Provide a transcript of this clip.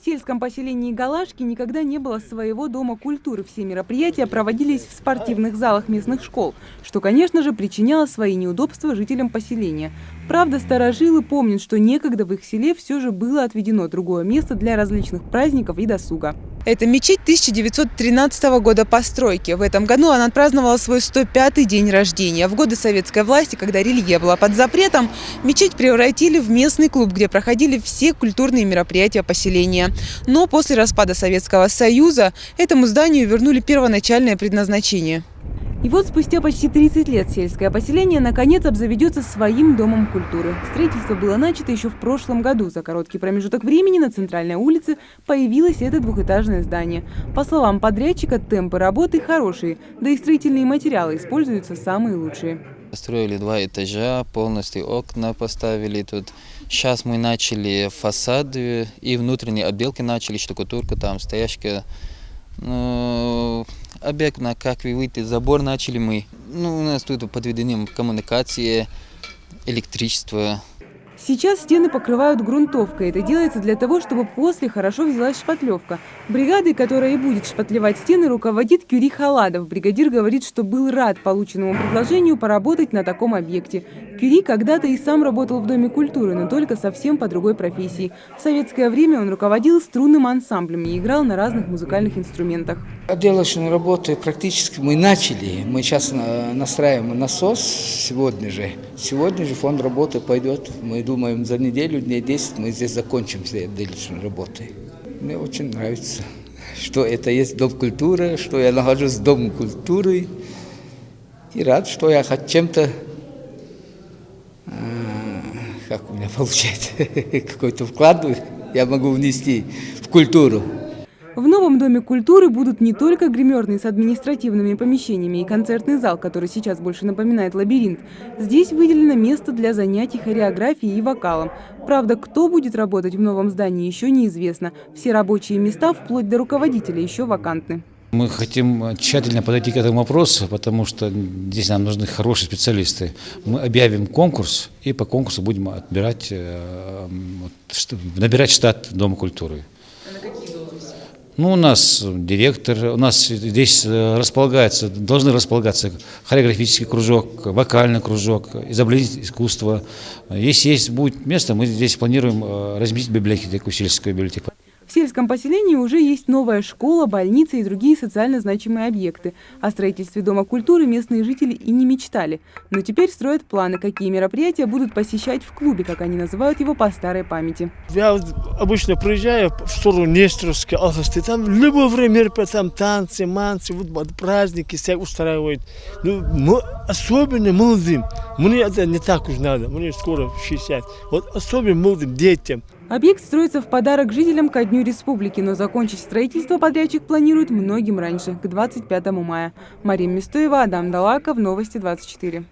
сельском поселении Галашки никогда не было своего дома культуры. Все мероприятия проводились в спортивных залах местных школ, что, конечно же, причиняло свои неудобства жителям поселения. Правда, старожилы помнят, что некогда в их селе все же было отведено другое место для различных праздников и досуга. Это мечеть 1913 года постройки. В этом году она отпраздновала свой 105-й день рождения. В годы советской власти, когда религия была под запретом, мечеть превратили в местный клуб, где проходили все культурные мероприятия поселения. Но после распада Советского Союза этому зданию вернули первоначальное предназначение. И вот спустя почти 30 лет сельское поселение наконец обзаведется своим домом культуры. Строительство было начато еще в прошлом году. За короткий промежуток времени на центральной улице появилось это двухэтажное здание. По словам подрядчика, темпы работы хорошие, да и строительные материалы используются самые лучшие. Построили 2 этажа, полностью окна поставили тут. Сейчас мы начали фасады и внутренние отделки начали, штукатурка, там стояшка. Объектно, как вы видите, забор начали мы. У нас тут подведены коммуникации, электричество. Сейчас стены покрывают грунтовкой. Это делается для того, чтобы после хорошо взялась шпатлевка. Бригадой, которая и будет шпатлевать стены, руководит Кюри Халадов. Бригадир говорит, что был рад полученному предложению поработать на таком объекте. Кюри когда-то и сам работал в Доме культуры, но только совсем по другой профессии. В советское время он руководил струнным ансамблем и играл на разных музыкальных инструментах. Отделочные работы практически мы начали. Мы сейчас настраиваем насос сегодня же. Сегодня же фонд работы пойдет. Мы думаем, за неделю, дней 10 мы здесь закончим все отделочные работы. Мне очень нравится, что это есть Дом культуры, что я нахожусь в Доме культуры. И рад, что я хоть чем-то, как у меня получается, какой-то вклад я могу внести в культуру. В новом Доме культуры будут не только гримерные с административными помещениями и концертный зал, который сейчас больше напоминает лабиринт. Здесь выделено место для занятий хореографией и вокалом. Правда, кто будет работать в новом здании, еще неизвестно. Все рабочие места, вплоть до руководителя, еще вакантны. Мы хотим тщательно подойти к этому вопросу, потому что здесь нам нужны хорошие специалисты. Мы объявим конкурс и по конкурсу будем набирать штат Дома культуры. У нас директор, у нас здесь должны располагаться хореографический кружок, вокальный кружок, изобразительное искусство. Если будет место, мы здесь планируем разместить библиотеку, сельскую библиотеку. В сельском поселении уже есть новая школа, больница и другие социально значимые объекты. О строительстве Дома культуры местные жители и не мечтали. Но теперь строят планы, какие мероприятия будут посещать в клубе, как они называют его по старой памяти. Я обычно приезжаю в сторону Нестеровской, Алхасты, там в любое время там танцы, манцы, праздники все устраивают. Особенно молодым. Мне это не так уж надо, мне скоро 60. Особенно молодым детям. Объект строится в подарок жителям ко Дню Республики, но закончить строительство подрядчик планирует многим раньше, к 25 мая. Мария Мистоева, Адам Далаков, Новости 24.